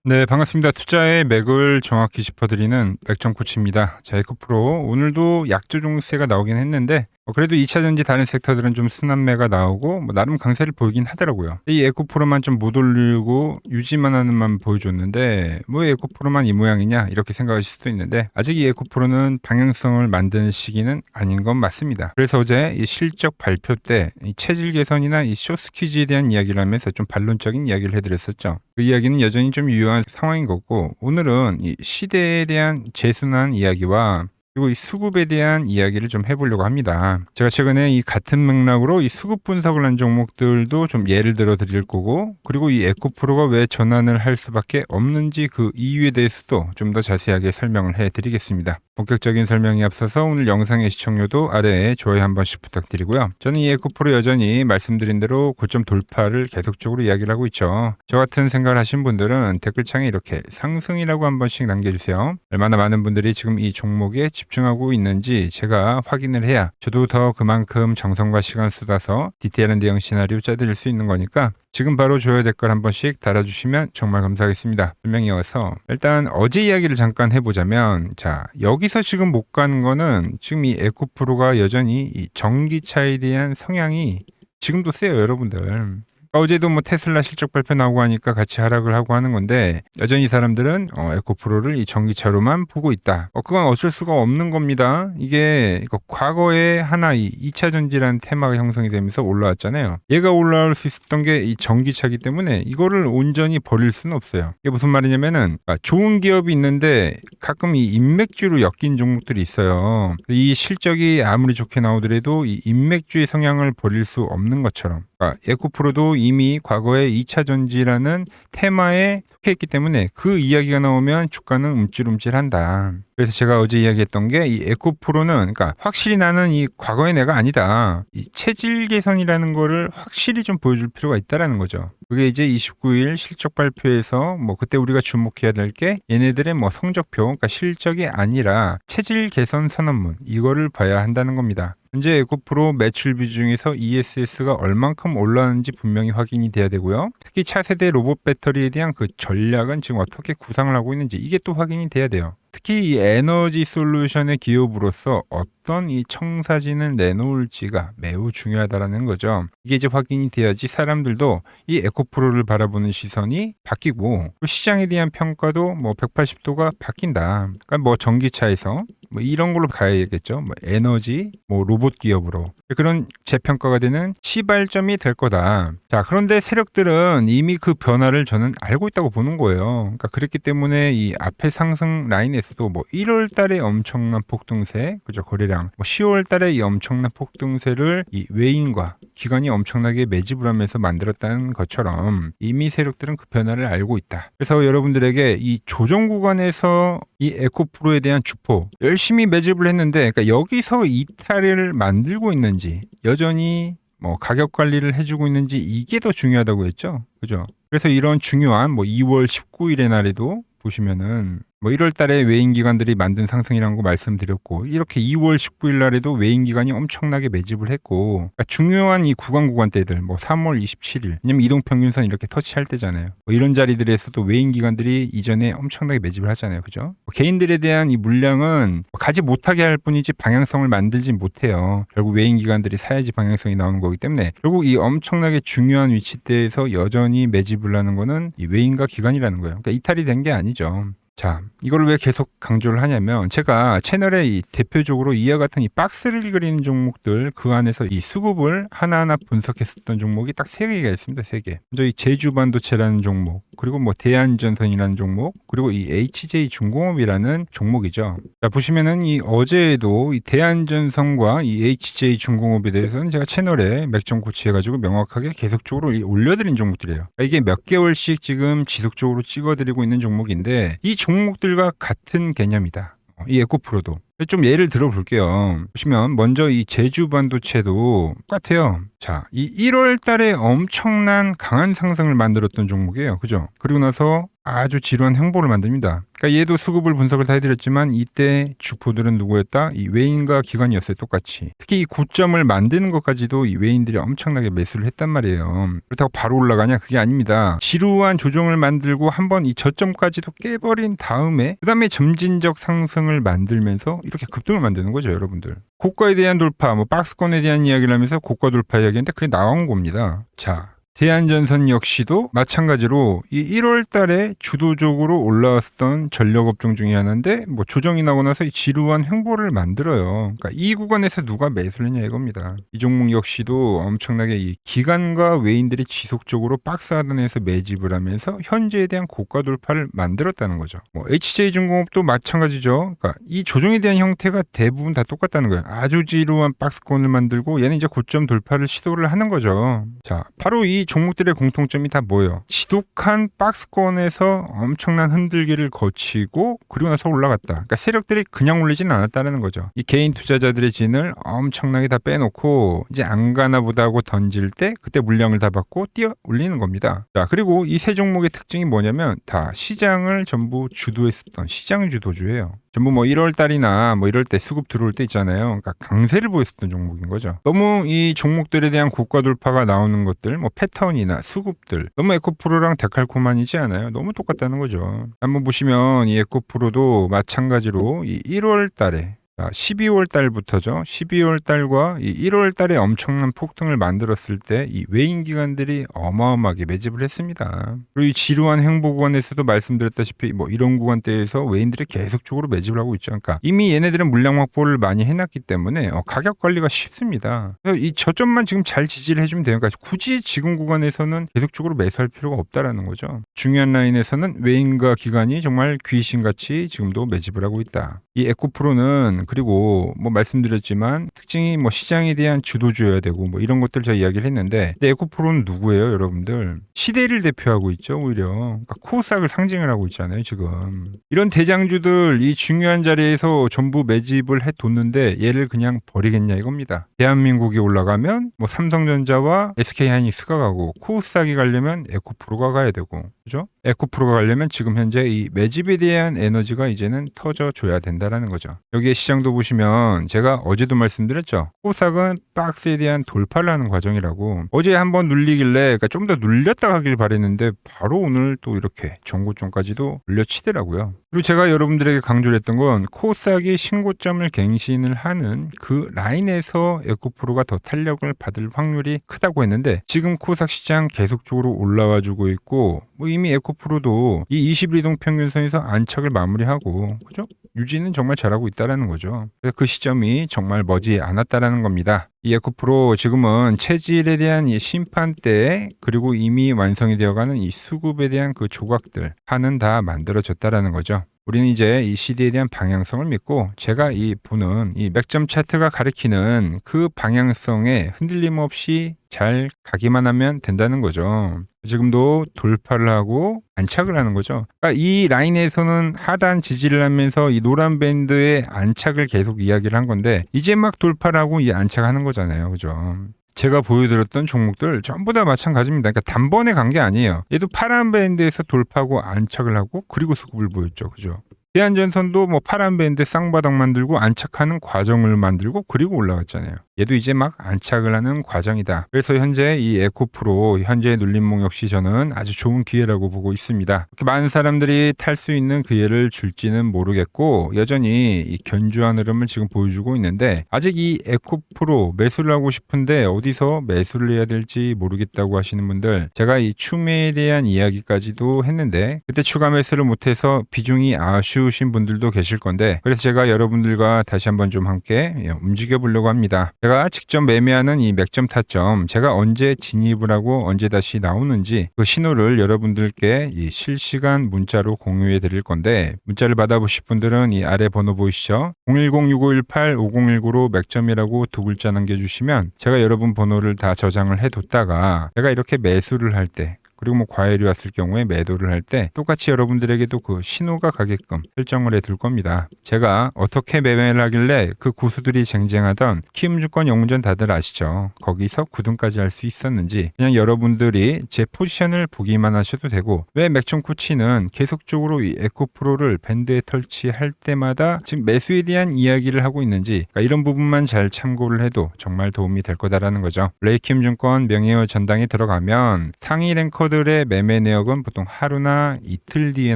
네, 반갑습니다. 투자의 맥을 정확히 짚어드리는 맥정코치입니다. 자, 에코프로 오늘도 약조종세가 나오긴 했는데 그래도 2차 전지 다른 섹터들은 좀 순환매가 나오고 나름 강세를 보이긴 하더라고요. 이 에코프로만 좀 못 올리고 유지만 하는 만 보여줬는데 에코프로만 이 모양이냐 이렇게 생각하실 수도 있는데 아직 이 에코프로는 방향성을 만드는 시기는 아닌 건 맞습니다. 그래서 어제 이 실적 발표 때 이 체질 개선이나 이 쇼스퀴즈에 대한 이야기를 하면서 좀 반론적인 이야기를 해드렸었죠. 그 이야기는 여전히 좀 유효한 상황인 거고, 오늘은 이 시대에 대한 재순환 이야기와 그리고 이 수급에 대한 이야기를 좀 해보려고 합니다. 제가 최근에 이 같은 맥락으로 이 수급 분석을 한 종목들도 좀 예를 들어 드릴 거고, 그리고 이 에코프로가 왜 전환을 할 수밖에 없는지 그 이유에 대해서도 좀 더 자세하게 설명을 해 드리겠습니다. 본격적인 설명에 앞서서 오늘 영상의 시청료도 아래에 좋아요 한 번씩 부탁드리고요. 저는 이 에코프로 여전히 말씀드린 대로 고점 돌파를 계속적으로 이야기를 하고 있죠. 저 같은 생각을 하신 분들은 댓글창에 이렇게 상승이라고 한 번씩 남겨주세요. 얼마나 많은 분들이 지금 이 종목에 집중하고 있는지 제가 확인을 해야 저도 더 그만큼 정성과 시간 쏟아서 디테일한 대응 시나리오 짜드릴 수 있는 거니까 지금 바로 좋아요 댓글 한 번씩 달아주시면 정말 감사하겠습니다. 설명이 어서 일단 어제 이야기를 잠깐 해보자면, 자, 여기서 지금 못 가는 거는 지금 이 에코프로가 여전히 이 전기차에 대한 성향이 지금도 세요, 여러분들. 어제도 테슬라 실적 발표 나오고 하니까 같이 하락을 하고 하는 건데, 여전히 사람들은 에코프로를 이 전기차로만 보고 있다. 그건 어쩔 수가 없는 겁니다. 이게 과거에 하나 이 2차 전지라는 테마가 형성이 되면서 올라왔잖아요. 얘가 올라올 수 있었던 게 이 전기차기 때문에 이거를 온전히 버릴 수는 없어요. 이게 무슨 말이냐면은 좋은 기업이 있는데 가끔 이 인맥주로 엮인 종목들이 있어요. 이 실적이 아무리 좋게 나오더라도 이 인맥주의 성향을 버릴 수 없는 것처럼 에코프로도 이미 과거에 2차 전지라는 테마에 속해있기 때문에 그 이야기가 나오면 주가는 움찔움찔한다. 그래서 제가 어제 이야기했던 게 이 에코프로는 확실히 나는 이 과거의 내가 아니다. 이 체질 개선이라는 거를 확실히 좀 보여줄 필요가 있다라는 거죠. 그게 이제 29일 실적 발표에서 그때 우리가 주목해야 될 게 얘네들의 성적표, 실적이 아니라 체질 개선 선언문, 이거를 봐야 한다는 겁니다. 현재 에코프로 매출 비중에서 ESS가 얼만큼 올라왔는지 분명히 확인이 돼야 되고요. 특히 차세대 로봇 배터리에 대한 그 전략은 지금 어떻게 구상을 하고 있는지 이게 또 확인이 돼야 돼요. 특히 이 에너지 솔루션의 기업으로서 어떤 이 청사진을 내놓을지가 매우 중요하다라는 거죠. 이게 이제 확인이 돼야지 사람들도 이 에코프로를 바라보는 시선이 바뀌고 시장에 대한 평가도 180도가 바뀐다. 그러니까 전기차에서 이런 걸로 가야겠죠. 에너지, 로봇 기업으로. 그런 재평가가 되는 시발점이 될 거다. 자, 그런데 세력들은 이미 그 변화를 저는 알고 있다고 보는 거예요. 그렇기 때문에 이 앞에 상승 라인에서도 1월 달에 엄청난 폭등세, 그죠? 거래량. 10월 달에 이 엄청난 폭등세를 이 외인과 기관이 엄청나게 매집을 하면서 만들었다는 것처럼 이미 세력들은 그 변화를 알고 있다. 그래서 여러분들에게 이 조정 구간에서 이 에코프로에 대한 주포 열심히 매집을 했는데, 여기서 이탈을 만들고 있는지 여전히 가격 관리를 해주고 있는지 이게 더 중요하다고 했죠. 그죠? 그래서 이런 중요한 2월 19일의 날에도 보시면은 1월 달에 외인 기관들이 만든 상승이라는 거 말씀드렸고, 이렇게 2월 19일 날에도 외인 기관이 엄청나게 매집을 했고, 중요한 이 구간대들 3월 27일, 왜냐면 이동평균선 이렇게 터치할 때잖아요. 이런 자리들에서도 외인 기관들이 이전에 엄청나게 매집을 하잖아요. 그죠? 개인들에 대한 이 물량은 가지 못하게 할 뿐이지 방향성을 만들지 못해요. 결국 외인 기관들이 사야지 방향성이 나오는 거기 때문에 결국 이 엄청나게 중요한 위치대에서 여전히 매집을 하는 거는 이 외인과 기관이라는 거예요. 이탈이 된 게 아니죠. 자, 이걸 왜 계속 강조를 하냐면, 제가 채널에 이 대표적으로 이와 같은 이 박스를 그리는 종목들, 그 안에서 이 수급을 하나하나 분석했었던 종목이 딱 3개가 있습니다. 3개. 먼저 이 제주반도체라는 종목, 그리고 대한전선이라는 종목, 그리고 이 HJ중공업이라는 종목이죠. 자, 보시면은 이 어제에도 이 대한전선과 이 HJ중공업에 대해서는 제가 채널에 맥점 코치해가지고 명확하게 계속적으로 올려드린 종목들이에요. 이게 몇 개월씩 지금 지속적으로 찍어드리고 있는 종목인데, 이 종목들과 같은 개념이다. 이 에코프로도. 좀 예를 들어 볼게요. 보시면 먼저 이 제주반도체도 똑같아요. 자, 이 1월 달에 엄청난 강한 상승을 만들었던 종목이에요. 그죠? 그리고 나서 아주 지루한 행보를 만듭니다. 그러니까 얘도 수급을 분석을 다 해드렸지만 이때 주포들은 누구였다? 이 외인과 기관이었어요. 똑같이. 특히 이 고점을 만드는 것까지도 이 외인들이 엄청나게 매수를 했단 말이에요. 그렇다고 바로 올라가냐? 그게 아닙니다. 지루한 조정을 만들고 한번 이 저점까지도 깨버린 다음에 그 다음에 점진적 상승을 만들면서 이렇게 급등을 만드는 거죠, 여러분들. 고가에 대한 돌파, 뭐 박스권에 대한 이야기를 하면서 고가 돌파 이야기인데 그게 나온 겁니다. 자, 대한전선 역시도 마찬가지로 이 1월 달에 주도적으로 올라왔던 전력 업종 중에 하나인데 뭐 조정이 나고 나서 이 지루한 횡보를 만들어요. 그러니까 이 구간에서 누가 매수를 했냐 이겁니다. 이 종목 역시도 엄청나게 이 기관과 외인들이 지속적으로 박스하던 에서 매집을 하면서 현재에 대한 고가 돌파를 만들었다는 거죠. 뭐 HJ중공업도 마찬가지죠. 그러니까 이 조정에 대한 형태가 대부분 다 똑같다는 거예요. 아주 지루한 박스권을 만들고 얘는 이제 고점 돌파를 시도를 하는 거죠. 자, 바로 이 종목들의 공통점이 다 뭐예요? 지독한 박스권에서 엄청난 흔들기를 거치고 그리고 나서 올라갔다. 그러니까 세력들이 그냥 올리진 않았다는 거죠. 이 개인 투자자들의 진을 엄청나게 다 빼놓고 이제 안 가나 보다 하고 던질 때 그때 물량을 다 받고 뛰어 올리는 겁니다. 자, 그리고 이 세 종목의 특징이 뭐냐면 다 시장을 전부 주도했었던 시장 주도주예요. 전부 뭐 1월 달이나 뭐 이럴 때 수급 들어올 때 있잖아요. 그러니까 강세를 보였었던 종목인 거죠. 너무 이 종목들에 대한 고가 돌파가 나오는 것들, 뭐 패턴이나 수급들, 너무 에코프로랑 데칼코만이지 않아요? 너무 똑같다는 거죠. 한번 보시면 이 에코프로도 마찬가지로 이 1월 달에 12월 달부터죠. 12월 달과 이 1월 달에 엄청난 폭등을 만들었을 때 이 외인 기관들이 어마어마하게 매집을 했습니다. 그리고 이 지루한 행보 구간에서도 말씀드렸다시피 뭐 이런 구간대에서 외인들이 계속적으로 매집을 하고 있죠. 그러니까 이미 얘네들은 물량 확보를 많이 해놨기 때문에 가격 관리가 쉽습니다. 그래서 이 저점만 지금 잘 지지를 해주면 돼요. 그러니까 굳이 지금 구간에서는 계속적으로 매수할 필요가 없다라는 거죠. 중요한 라인에서는 외인과 기관이 정말 귀신같이 지금도 매집을 하고 있다. 이 에코프로는 그리고 뭐 말씀드렸지만 특징이 뭐 시장에 대한 주도주여야 되고 뭐 이런 것들 제가 이야기를 했는데 에코프로는 누구예요, 여러분들? 시대를 대표하고 있죠, 오히려. 그러니까 코스닥을 상징을 하고 있잖아요, 지금. 이런 대장주들 이 중요한 자리에서 전부 매집을 해뒀는데 얘를 그냥 버리겠냐 이겁니다. 대한민국이 올라가면 뭐 삼성전자와 SK하이닉스가 가고 코스닥이 가려면 에코프로가 가야 되고, 그죠? 에코프로가 가려면 지금 현재 이 매집에 대한 에너지가 이제는 터져줘야 된다라는 거죠. 여기에 시장도 보시면 제가 어제도 말씀드렸죠. 코스닥은 박스에 대한 돌파를 하는 과정이라고. 어제 한번 눌리길래 그러니까 좀 더 눌렸다 가길 바랬는데 바로 오늘 또 이렇게 전고점까지도 올려치더라고요. 그리고 제가 여러분들에게 강조를 했던 건 코스닥이 신고점을 갱신을 하는 그 라인에서 에코프로가 더 탄력을 받을 확률이 크다고 했는데 지금 코스닥 시장 계속적으로 올라와 주고 있고 뭐 이미 에코프로도 이 20일 이동 평균선에서 안착을 마무리하고 그죠? 유지는 정말 잘하고 있다라는 거죠. 그래서 그 시점이 정말 머지 않았다라는 겁니다. 이 에코프로 지금은 체질에 대한 이 심판대 그리고 이미 완성이 되어가는 이 수급에 대한 그 조각들 판은 다 만들어졌다라는 거죠. 우리는 이제 이 시대에 대한 방향성을 믿고 제가 이 보는 이 맥점 차트가 가리키는 그 방향성에 흔들림 없이 잘 가기만 하면 된다는 거죠. 지금도 돌파를 하고 안착을 하는 거죠. 그러니까 이 라인에서는 하단 지지를 하면서 이 노란 밴드의 안착을 계속 이야기를 한 건데 이제 막 돌파를 하고 이 안착하는 거잖아요. 그죠? 제가 보여드렸던 종목들 전부 다 마찬가지입니다. 그러니까 단번에 간 게 아니에요. 얘도 파란 밴드에서 돌파하고 안착을 하고 그리고 수급을 보였죠. 그죠? 대한전선도 뭐 파란 밴드 쌍바닥 만들고 안착하는 과정을 만들고 그리고 올라갔잖아요. 얘도 이제 막 안착을 하는 과정이다. 그래서 현재 이 에코프로 현재 눌림목 역시 저는 아주 좋은 기회라고 보고 있습니다. 많은 사람들이 탈 수 있는 기회를 줄지는 모르겠고 여전히 이 견조한 흐름을 지금 보여주고 있는데 아직 이 에코프로 매수를 하고 싶은데 어디서 매수를 해야 될지 모르겠다고 하시는 분들 제가 이 추매에 대한 이야기까지도 했는데 그때 추가 매수를 못해서 비중이 아쉬우신 분들도 계실 건데 그래서 제가 여러분들과 다시 한번 좀 함께 움직여 보려고 합니다. 제가 직접 매매하는 이 맥점 타점 제가 언제 진입을 하고 언제 다시 나오는지 그 신호를 여러분들께 이 실시간 문자로 공유해 드릴 건데 문자를 받아보실 분들은 이 아래 번호 보이시죠? 010-6518-5019로 맥점이라고 두 글자 남겨주시면 제가 여러분 번호를 다 저장을 해뒀다가 제가 이렇게 매수를 할 때 그리고 뭐 과열이 왔을 경우에 매도를 할 때 똑같이 여러분들에게도 그 신호가 가게끔 설정을 해둘 겁니다. 제가 어떻게 매매를 하길래 그 고수들이 쟁쟁하던 키움증권 영문전 다들 아시죠? 거기서 9등까지 할 수 있었는지 그냥 여러분들이 제 포지션을 보기만 하셔도 되고, 왜 맥점코치는 계속적으로 이 에코프로를 밴드에 설치할 때마다 지금 매수에 대한 이야기를 하고 있는지, 그러니까 이런 부분만 잘 참고를 해도 정말 도움이 될 거다라는 거죠. 레이킴증권 명예의 전당에 들어가면 상위 랭커들의 매매 내역은 보통 하루나 이틀 뒤에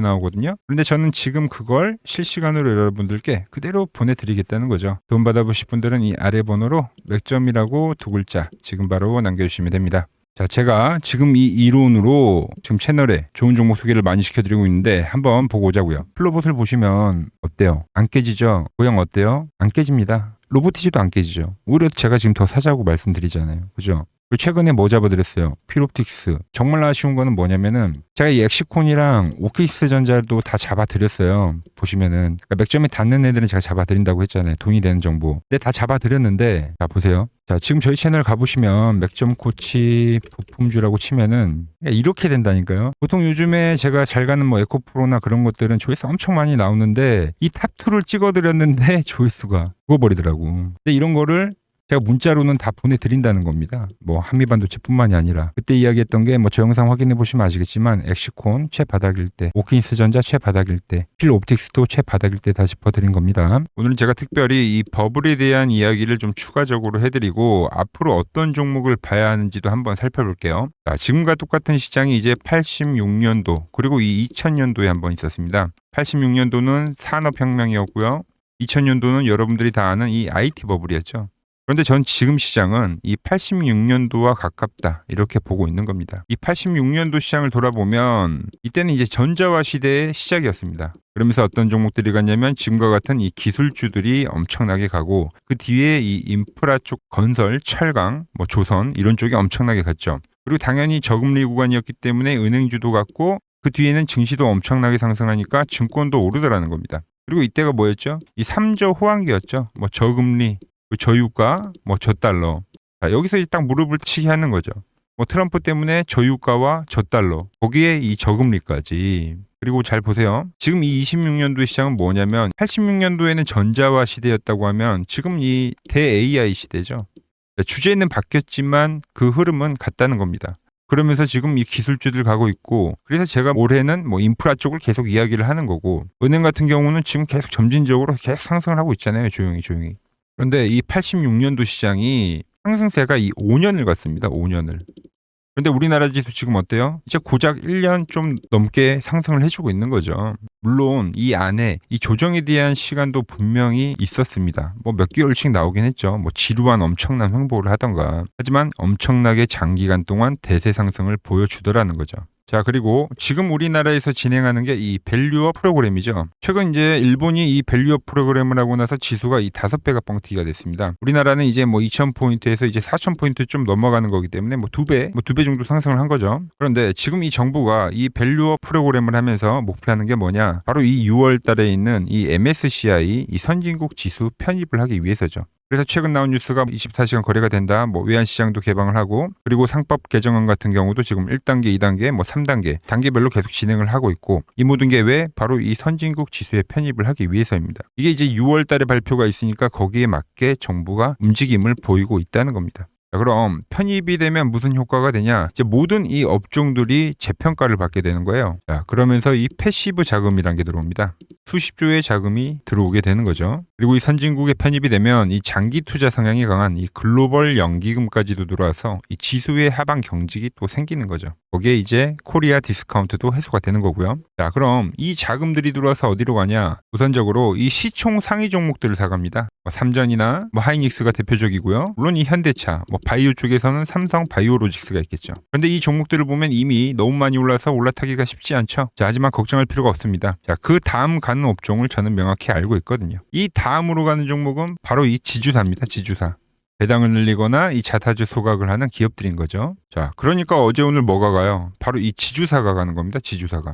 나오거든요. 그런데 저는 지금 그걸 실시간으로 여러분들께 그대로 보내드리겠다는 거죠. 돈 받아보실 분들은 이 아래 번호로 맥점이라고 두 글자 지금 바로 남겨주시면 됩니다. 자, 제가 지금 이 이론으로 지금 채널에 좋은 종목 소개를 많이 시켜드리고 있는데 한번 보고 오자고요. 플로봇을 보시면 어때요? 안 깨지죠? 모양 어때요? 안 깨집니다. 로보티지도 안 깨지죠. 오히려 제가 지금 더 사자고 말씀드리잖아요. 그죠? 최근에 뭐 잡아드렸어요? 필옵틱스. 정말 아쉬운 거는 뭐냐면은 제가 이 엑시콘이랑 오키스 전자도 다 잡아드렸어요. 보시면은 그러니까 맥점에 닿는 애들은 제가 잡아드린다고 했잖아요. 돈이 되는 정보. 근데 다 잡아드렸는데, 자 보세요. 자 지금 저희 채널 가보시면 맥점 코치 부품주라고 치면은 이렇게 된다니까요. 보통 요즘에 제가 잘 가는 뭐 에코프로나 그런 것들은 조회수 엄청 많이 나오는데 이 탑2를 찍어드렸는데 조회수가 죽어버리더라고. 근데 이런 거를 제가 문자로는 다 보내드린다는 겁니다. 뭐 한미반도체뿐만이 아니라 그때 이야기했던 게 뭐 저 영상 확인해 보시면 아시겠지만 엑시콘 최바닥일 때, 오킨스 전자 최바닥일 때, 필옵틱스도 최바닥일 때 다 짚어드린 겁니다. 오늘은 제가 특별히 이 버블에 대한 이야기를 좀 추가적으로 해드리고 앞으로 어떤 종목을 봐야 하는지도 한번 살펴볼게요. 자, 지금과 똑같은 시장이 이제 86년도 그리고 이 2000년도에 한번 있었습니다. 86년도는 산업혁명이었고요. 2000년도는 여러분들이 다 아는 이 IT 버블이었죠. 그런데 전 지금 시장은 이 86년도와 가깝다 이렇게 보고 있는 겁니다. 이 86년도 시장을 돌아보면 이때는 이제 전자화 시대의 시작이었습니다. 그러면서 어떤 종목들이 갔냐면 지금과 같은 이 기술주들이 엄청나게 가고 그 뒤에 이 인프라 쪽 건설, 철강, 뭐 조선 이런 쪽이 엄청나게 갔죠. 그리고 당연히 저금리 구간이었기 때문에 은행주도 갔고 그 뒤에는 증시도 엄청나게 상승하니까 증권도 오르더라는 겁니다. 그리고 이때가 뭐였죠? 이 3저 호황기였죠. 뭐 저금리, 저유가, 뭐 저달러. 자, 여기서 이제 딱 무릎을 치게 하는 거죠. 뭐 트럼프 때문에 저유가와 저달러, 거기에 이 저금리까지. 그리고 잘 보세요. 지금 이 26년도 시장은 뭐냐면 86년도에는 전자화 시대였다고 하면 지금 이 대 AI 시대죠. 주제는 바뀌었지만 그 흐름은 같다는 겁니다. 그러면서 지금 이 기술주들 가고 있고, 그래서 제가 올해는 뭐 인프라 쪽을 계속 이야기를 하는 거고, 은행 같은 경우는 지금 계속 점진적으로 계속 상승을 하고 있잖아요. 조용히. 그런데 이 86년도 시장이 상승세가 이 5년을 갔습니다. 5년을. 그런데 우리나라 지수 지금 어때요? 이제 고작 1년 좀 넘게 상승을 해주고 있는 거죠. 물론 이 안에 이 조정에 대한 시간도 분명히 있었습니다. 뭐 몇 개월씩 나오긴 했죠. 뭐 지루한 엄청난 횡보를 하던가. 하지만 엄청나게 장기간 동안 대세 상승을 보여주더라는 거죠. 자, 그리고 지금 우리나라에서 진행하는 게 이 밸류업 프로그램이죠. 최근 이제 일본이 이 밸류업 프로그램을 하고 나서 지수가 이 5배가 뻥튀기가 됐습니다. 우리나라는 이제 뭐 2000포인트에서 이제 4000포인트 좀 넘어가는 거기 때문에 뭐 2배 정도 상승을 한 거죠. 그런데 지금 이 정부가 이 밸류업 프로그램을 하면서 목표하는 게 뭐냐? 바로 이 6월 달에 있는 이 MSCI 이 선진국 지수 편입을 하기 위해서죠. 그래서 최근 나온 뉴스가 24시간 거래가 된다. 뭐 외환시장도 개방을 하고, 그리고 상법 개정안 같은 경우도 지금 1단계, 2단계, 뭐 3단계, 단계별로 계속 진행을 하고 있고, 이 모든 게 왜? 바로 이 선진국 지수에 편입을 하기 위해서입니다. 이게 이제 6월 달에 발표가 있으니까 거기에 맞게 정부가 움직임을 보이고 있다는 겁니다. 자, 그럼 편입이 되면 무슨 효과가 되냐? 이제 모든 이 업종들이 재평가를 받게 되는 거예요. 자, 그러면서 이 패시브 자금이란 게 들어옵니다. 수십조의 자금이 들어오게 되는 거죠. 그리고 이 선진국에 편입이 되면 이 장기 투자 성향이 강한 이 글로벌 연기금까지도 들어와서 이 지수의 하방 경직이 또 생기는 거죠. 거기에 이제 코리아 디스카운트도 해소가 되는 거고요. 자, 그럼 이 자금들이 들어와서 어디로 가냐? 우선적으로 이 시총 상위 종목들을 사갑니다. 뭐 삼전이나 뭐 하이닉스가 대표적이고요. 물론 이 현대차, 뭐 바이오 쪽에서는 삼성 바이오로직스가 있겠죠. 그런데 이 종목들을 보면 이미 너무 많이 올라서 올라타기가 쉽지 않죠. 자, 하지만 걱정할 필요가 없습니다. 자, 그 다음 가는 업종을 저는 명확히 알고 있거든요. 이 다음으로 가는 종목은 바로 이 지주사입니다. 지주사. 배당을 늘리거나 이 자사주 소각을 하는 기업들인 거죠. 자, 그러니까 어제 오늘 뭐가 가요? 바로 이 지주사가 가는 겁니다. 지주사가.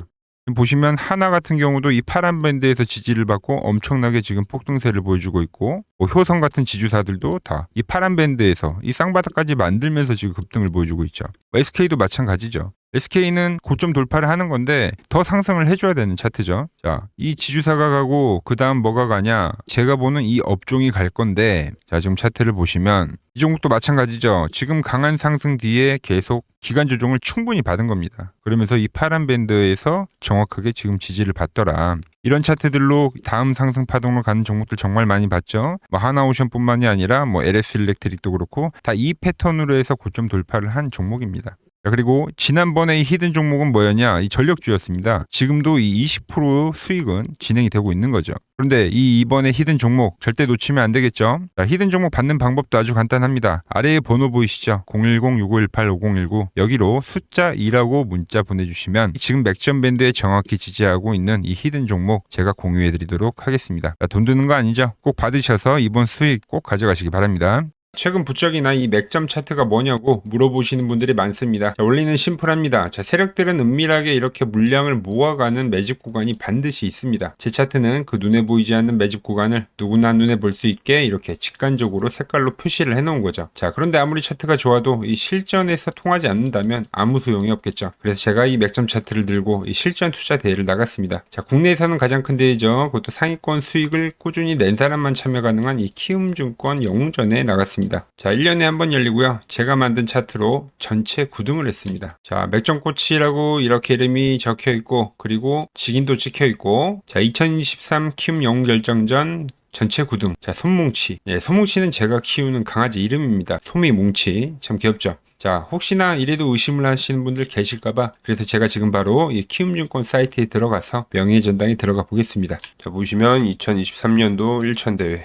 보시면 하나 같은 경우도 이 파란 밴드에서 지지를 받고 엄청나게 지금 폭등세를 보여주고 있고, 뭐 효성 같은 지주사들도 다 이 파란 밴드에서 이 쌍바닥까지 만들면서 지금 급등을 보여주고 있죠. SK도 마찬가지죠. SK는 고점 돌파를 하는 건데 더 상승을 해줘야 되는 차트죠. 자, 이 지주사가 가고 그 다음 뭐가 가냐? 제가 보는 이 업종이 갈 건데, 자, 지금 차트를 보시면 이 종목도 마찬가지죠. 지금 강한 상승 뒤에 계속 기간 조정을 충분히 받은 겁니다. 그러면서 이 파란 밴드에서 정확하게 지금 지지를 받더라. 이런 차트들로 다음 상승 파동으로 가는 종목들 정말 많이 봤죠. 뭐 하나오션뿐만이 아니라 뭐 LS 일렉트릭도 그렇고 다 이 패턴으로 해서 고점 돌파를 한 종목입니다. 자, 그리고 지난번에 이 히든 종목은 뭐였냐? 이 전력주였습니다. 지금도 이 20% 수익은 진행이 되고 있는 거죠. 그런데 이번에 히든 종목 절대 놓치면 안 되겠죠? 자, 히든 종목 받는 방법도 아주 간단합니다. 아래에 번호 보이시죠? 010-6518-5019 여기로 숫자 2라고 문자 보내주시면 지금 맥점 밴드에 정확히 지지하고 있는 이 히든 종목 제가 공유해드리도록 하겠습니다. 자, 돈 드는 거 아니죠? 꼭 받으셔서 이번 수익 꼭 가져가시기 바랍니다. 최근 부쩍이나 이 맥점 차트가 뭐냐고 물어보시는 분들이 많습니다. 자, 원리는 심플합니다. 자, 세력들은 은밀하게 이렇게 물량을 모아가는 매집 구간이 반드시 있습니다. 제 차트는 그 눈에 보이지 않는 매집 구간을 누구나 눈에 볼 수 있게 이렇게 직관적으로 색깔로 표시를 해놓은 거죠. 자, 그런데 아무리 차트가 좋아도 이 실전에서 통하지 않는다면 아무 소용이 없겠죠. 그래서 제가 이 맥점 차트를 들고 이 실전 투자 대회를 나갔습니다. 자, 국내에서는 가장 큰 대회죠. 그것도 상위권 수익을 꾸준히 낸 사람만 참여 가능한 이 키움증권 영웅전에 나갔습니다. 자, 1년에 한 번 열리고요. 제가 만든 차트로 전체 9등을 했습니다. 자, 맥점꽃이라고 이렇게 이름이 적혀 있고, 그리고 직인도 찍혀 있고, 자, 2023 키움 영웅 결정전 전체 9등. 자, 솜뭉치. 네, 솜뭉치는 제가 키우는 강아지 이름입니다. 솜이뭉치. 참 귀엽죠? 자, 혹시나 이래도 의심을 하시는 분들 계실까봐 그래서 제가 지금 바로 이 키움증권 사이트에 들어가서 명예의 전당에 들어가 보겠습니다. 자, 보시면 2023년도 1천대회.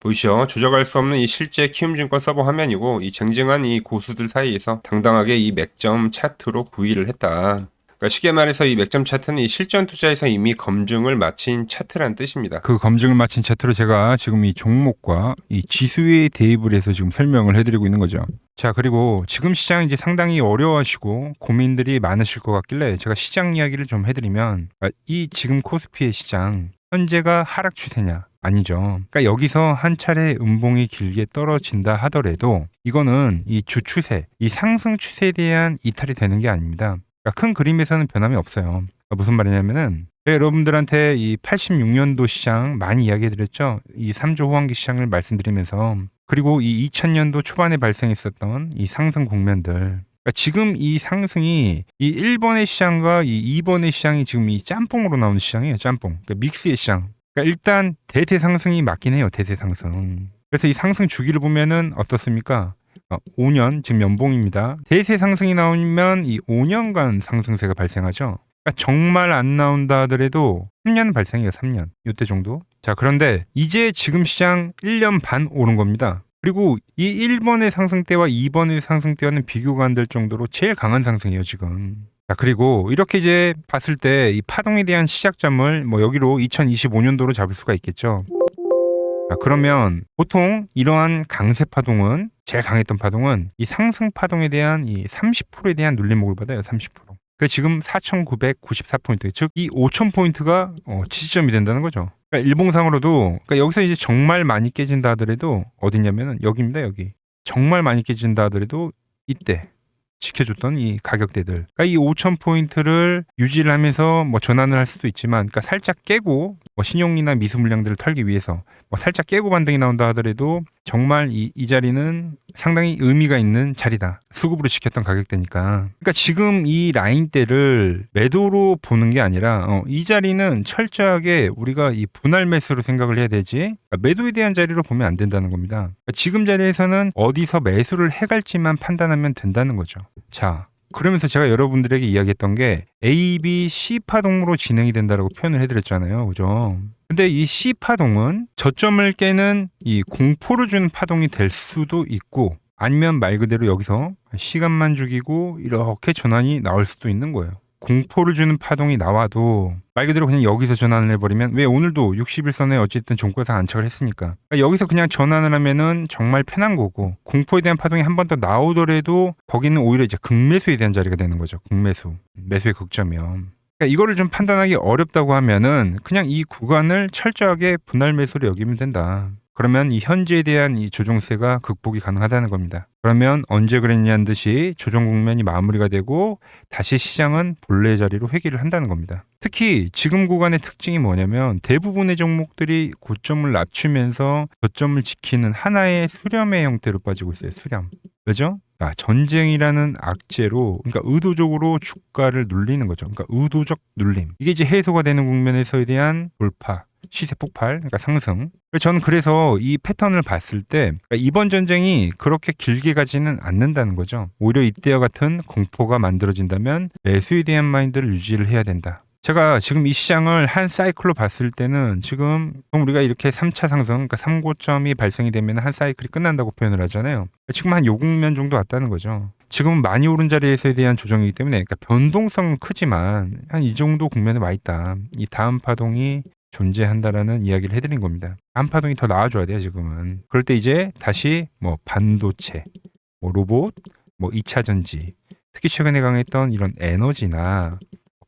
보이시죠? 조작할 수 없는 이 실제 키움증권 서버 화면이고 이 쟁쟁한 이 고수들 사이에서 당당하게 이 맥점 차트로 구의를 했다. 그러니까 쉽게 말해서 이 맥점 차트는 이 실전 투자에서 이미 검증을 마친 차트란 뜻입니다. 그 검증을 마친 차트로 제가 지금 이 종목과 이 지수에 대입을 해서 지금 설명을 해드리고 있는 거죠. 자, 그리고 지금 시장 이제 상당히 어려워하시고 고민들이 많으실 것 같길래 제가 시장 이야기를 좀 해드리면 이 지금 코스피의 시장 현재가 하락 추세냐? 아니죠. 그러니까 여기서 한 차례 음봉이 길게 떨어진다 하더라도 이거는 이 주추세, 이 상승 추세에 대한 이탈이 되는 게 아닙니다. 그러니까 큰 그림에서는 변함이 없어요. 그러니까 무슨 말이냐면은 제가 여러분들한테 이 86년도 시장 많이 이야기해드렸죠. 이 3조 호황기 시장을 말씀드리면서 그리고 이 2000년도 초반에 발생했었던 이 상승 국면들. 그러니까 지금 이 상승이 이 1번의 시장과 이 2번의 시장이 지금 이 짬뽕으로 나오는 시장이에요. 짬뽕. 그러니까 믹스의 시장. 그러니까 일단 대세 상승이 맞긴 해요. 대세 상승. 그래서 이 상승 주기를 보면은 어떻습니까? 5년 지금 연봉입니다. 대세 상승이 나오면 이 5년간 상승세가 발생하죠. 그러니까 정말 안 나온다 하더라도 3년 발생해요. 3년. 이때 정도. 자, 그런데 이제 지금 시장 1년 반 오른 겁니다. 그리고 이 1번의 상승 때와 2번의 상승 때와는 비교가 안 될 정도로 제일 강한 상승이에요, 지금. 자, 그리고 이렇게 이제 봤을 때 이 파동에 대한 시작점을 뭐 여기로 2025년도로 잡을 수가 있겠죠. 자, 그러면 보통 이러한 강세 파동은 제일 강했던 파동은 이 상승 파동에 대한 이 30%에 대한 눌림목을 받아요. 30%. 그래서 지금 4,994포인트, 즉 이 5,000포인트가 지지점이 된다는 거죠. 그러니까 일봉상으로도 그러니까 여기서 이제 정말 많이 깨진다 하더라도 어디냐면은 여기입니다. 여기. 정말 많이 깨진다 하더라도 이때 지켜줬던 이 가격대들. 그러니까 이 5,000포인트를 유지를 하면서 뭐 전환을 할 수도 있지만, 그러니까 살짝 깨고 뭐 신용이나 미수 물량들을 털기 위해서 뭐 살짝 깨고 반등이 나온다 하더라도 정말 이 자리는 상당히 의미가 있는 자리다. 수급으로 지켰던 가격대니까. 그러니까 지금 이 라인대를 매도로 보는 게 아니라 이 자리는 철저하게 우리가 이 분할 매수로 생각을 해야 되지, 그러니까 매도에 대한 자리로 보면 안 된다는 겁니다. 그러니까 지금 자리에서는 어디서 매수를 해갈지만 판단하면 된다는 거죠. 자, 그러면서 제가 여러분들에게 이야기했던 게 A, B, C 파동으로 진행이 된다라고 표현을 해드렸잖아요. 그죠? 근데 이 C 파동은 저점을 깨는 이 공포를 주는 파동이 될 수도 있고, 아니면 말 그대로 여기서 시간만 죽이고 이렇게 전환이 나올 수도 있는 거예요. 공포를 주는 파동이 나와도 말 그대로 그냥 여기서 전환을 해버리면, 왜 오늘도 60일선에 어쨌든 종가상 안착을 했으니까, 그러니까 여기서 그냥 전환을 하면은 정말 편한 거고, 공포에 대한 파동이 한 번 더 나오더라도 거기는 오히려 이제 극매수에 대한 자리가 되는 거죠. 극매수, 매수의 극점이요. 그러니까 이거를 좀 판단하기 어렵다고 하면은 그냥 이 구간을 철저하게 분할 매수로 여기면 된다. 그러면 이 현지에 대한 이 조정세가 극복이 가능하다는 겁니다. 그러면 언제 그랬냐는 듯이 조정 국면이 마무리가 되고 다시 시장은 본래 자리로 회귀를 한다는 겁니다. 특히 지금 구간의 특징이 뭐냐면 대부분의 종목들이 고점을 낮추면서 저점을 지키는 하나의 수렴의 형태로 빠지고 있어요. 수렴. 왜죠? 전쟁이라는 악재로, 그러니까 의도적으로 주가를 눌리는 거죠. 그러니까 의도적 눌림. 이게 이제 해소가 되는 국면에서에 대한 돌파, 시세 폭발, 그러니까 상승. 저는 그래서 이 패턴을 봤을 때 그러니까 이번 전쟁이 그렇게 길게 가지는 않는다는 거죠. 오히려 이때와 같은 공포가 만들어진다면 매수에 대한 마인드를 유지를 해야 된다. 제가 지금 이 시장을 한 사이클로 봤을 때는 지금 우리가 이렇게 3차 상승, 그러니까 3고점이 발생이 되면 한 사이클이 끝난다고 표현을 하잖아요. 지금 한 요 국면 정도 왔다는 거죠. 지금은 많이 오른 자리에서에 대한 조정이기 때문에 그러니까 변동성은 크지만 한 이 정도 국면에 와 있다. 이 다음 파동이 존재한다라는 이야기를 해드린 겁니다. 다음 파동이 더 나와줘야 돼요, 지금은. 그럴 때 이제 다시 뭐 반도체, 뭐 로봇, 뭐 2차 전지, 특히 최근에 강했던 이런 에너지나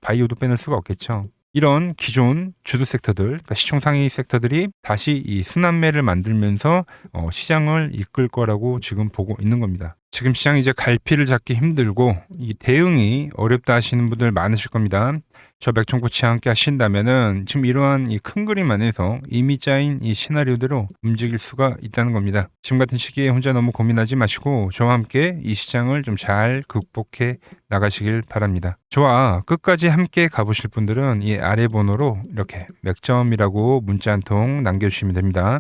바이오도 빼놓을 수가 없겠죠. 이런 기존 주도 섹터들, 그러니까 시총 상위 섹터들이 다시 이 순환매를 만들면서 시장을 이끌 거라고 지금 보고 있는 겁니다. 지금 시장이 이제 갈피를 잡기 힘들고 이 대응이 어렵다 하시는 분들 많으실 겁니다. 저 맥종코치와 함께 하신다면은 지금 이러한 이 큰 그림 안에서 이미 짜인 이 시나리오대로 움직일 수가 있다는 겁니다. 지금 같은 시기에 혼자 너무 고민하지 마시고 저와 함께 이 시장을 좀 잘 극복해 나가시길 바랍니다. 저와 끝까지 함께 가보실 분들은 이 아래 번호로 이렇게 맥점이라고 문자 한 통 남겨주시면 됩니다.